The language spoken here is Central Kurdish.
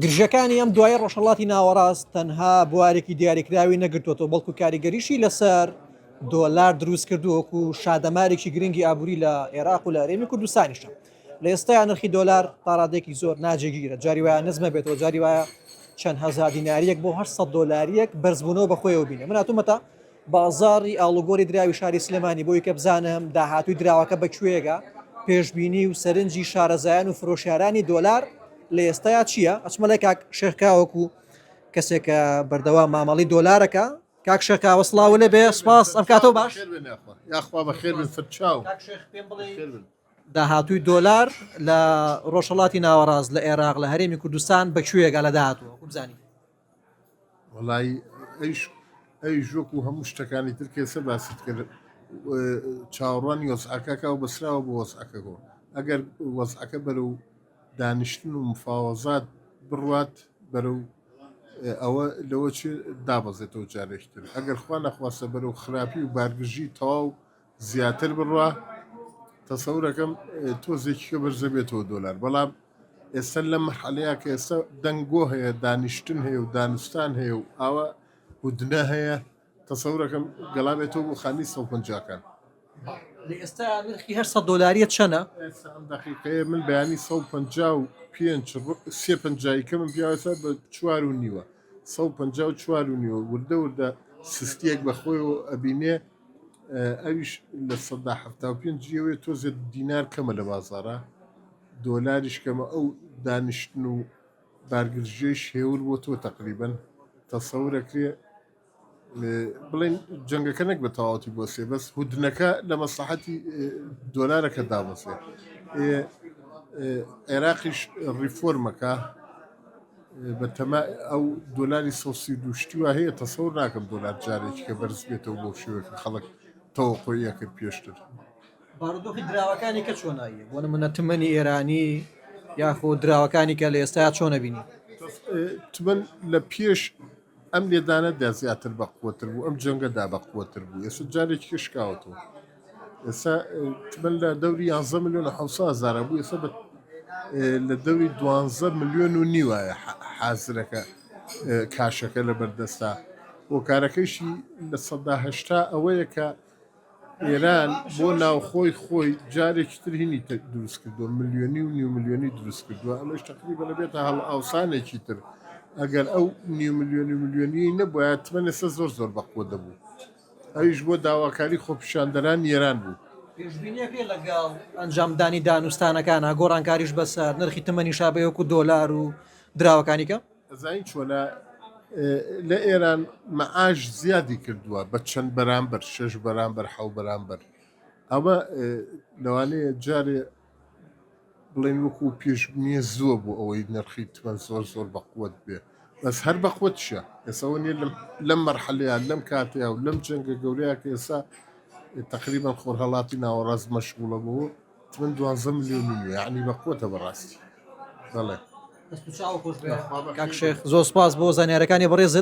گرژەکانی ئەم دوایە ڕۆژهەڵاتی ناوەڕاست تەنها بوارێکی دیاریکراوی نەگرتوەوە بەڵکو کاریگەریشی لەسەر دۆلار دروست کردووەکو شادەمارێکی گرنگی ئابووری لە عێراق و لە هەرێمی کوردستانیشە. لە ئێستایا نرخی دۆلار تاڕادێکی زۆر ناجێگیرە، جاری وایە نزمە بێتەوە، جاری وایە چەند هەزار دیناریەک بۆ 800 دۆلاریەک بەرزبوونەوە بەخۆیەوە بینێ. من هاتوومەتە بازاڕی ئاڵوگۆری دراوی شاری سلێمانی بۆی کە بزانم داهاتووی دراوەکە بەکوێگە، پێشببینی و سەرنجی شارەزایان و فرۆشیارانی دۆلار لە ئێستایا چییە؟ ئەچمە لای کاک شێخکاوەکو کەسێکە بەردەوام مامەڵی دۆلارەکە. کاک شێخکاوە سڵاو لێ بێ، سپاس، ئەم کاتەوە باش. یاخوا بەخێر بن فرچاو. داهاتووی دۆلار لە ڕۆژهەڵاتی ناوەڕاست لە عێراق لە هەرێمی کوردستان بەکوێگە لە داهاتووە بزانین. وەڵای ئەی ژۆک و هەموو شتەکانی تر کێسە باست کرد چاوەڕوانی وەسعەکە و بەسراوە بۆ وەسعەکەەوە. ئەگەر وەسعەکە بەرەو دانیشتن و مفاوەزات بڕوات بەرەو ئەوە لەوە چ دابەزێتەوە جارێکتر. ئەگەر خوا نەخواستە بەرەو خراپی و بارگژی تەواو زیاتر بڕوا تەسەورەکەم تۆزێکیکە بەرزە بێتەوە دۆلار. بەڵام ئێستا لە مەرحەلەیە کە ئێستا دەنگۆ هەیە، دانیشتن هەیە و دانوستان هەیە و ئاوە هودنە هەیە، تەسەورەکەم گەڵابێتەوە بۆ خانی 150کان. لە ئێستا نرخی 800 دۆلاریە چەنە؟ ئەم دقیقەیە من بەیانی 155 من پیاوەسە بە 4.5 154 وردە وردە سستیەک بەخۆیەوە ئەبینێ. ئەویش لە 175 تۆزێ دینار کەمە لە بازارە، دۆلاریش کەمە، ئەو دانیشتن و بارگرژێش هێور بۆ تۆ تقریبن تەسەورەکرێ بڵێن جەنگەکە نەک بە تەواوەتی بۆسێ، بەس هودنەکە لە مەسلحەتی دۆلارەکە دابەسێ. عێراقیش ڕیفۆرمەکە بەتەما ئەو دۆلاری سۆسی دوشتی وە هەیە، تەسەور ناکەم دۆلار جارێکی کە بەرز بێتەوە بۆ شێوەکە خەڵک تەوەقۆیە کرد پێشتر. بارودۆخی دراوەکانی کە چۆناییە بۆ نمونە تمەنی ئێرانی یاخۆ دراوەکانی کە لە ئێستا چۆنە بینی؟ تمەن لە پێش ئەم لێدانەدا زیاتر بەقوتر بوو، ئەم جەنگەدا بەقوتر بوو، ئێستا جارێکی شکاوتەوە. ئێستا تمەن لە دەوری 11 ملیۆن 700,000 بوو، ئێستا لە دەوری 12 ملیۆن و نیوایە حازرەکە کاشەکە لە بەردەستا. بۆ کارەکەیشی لە 180 ئەوەیە کە ئێران بۆ ناوخۆی خۆی جارێکی تر هینی دروست کردووە، ملیۆنی و نیو ملیۆنی دروست کردووە. ئەمەش تقریبا لەبێتە هەڵ ئاوسانێکی تر. ئەگەر ئەو نیو ملیۆنی نەبووە تمەن ئێستا زۆر بەقوە دەبوو. ئەویش بۆ داواکاری خۆپیشاندەران ئێران بوو. پێشبینیەکە لەگەڵ ئەنجامدانی دانوستانەکانە گۆڕانکاریش بەسەر نرخی تمەنی شابەیەکو دۆلار و دراوەکانیکە ئەزین چۆنە لە ئێران مەعاش زیادی کردووە بە چەند بەرامبەر 6 بەرامبەر 7 بەرامبەر. ئەمە لەوانەیە جارێ بڵێن وەکو پێشبینیە زۆر بوو ئەوەی نرخی تمەن زۆر بەقوت بێ، بەس هەر بەقوتشە ئێسەوە نیە لەم مەرحەلەیە لەم کاتەیە و لەم جەنگە گەورەیە کە ئێستا تقریبا خۆرهەڵاتی ناوەڕاست مەشغوڵە بوو، تمەن 12 ملیۆنی یعنی بەقوتە بەڕاستی. بەڵێ کاک شێخ زۆر سپاس بۆ زانیارەکانی بەڕێزت.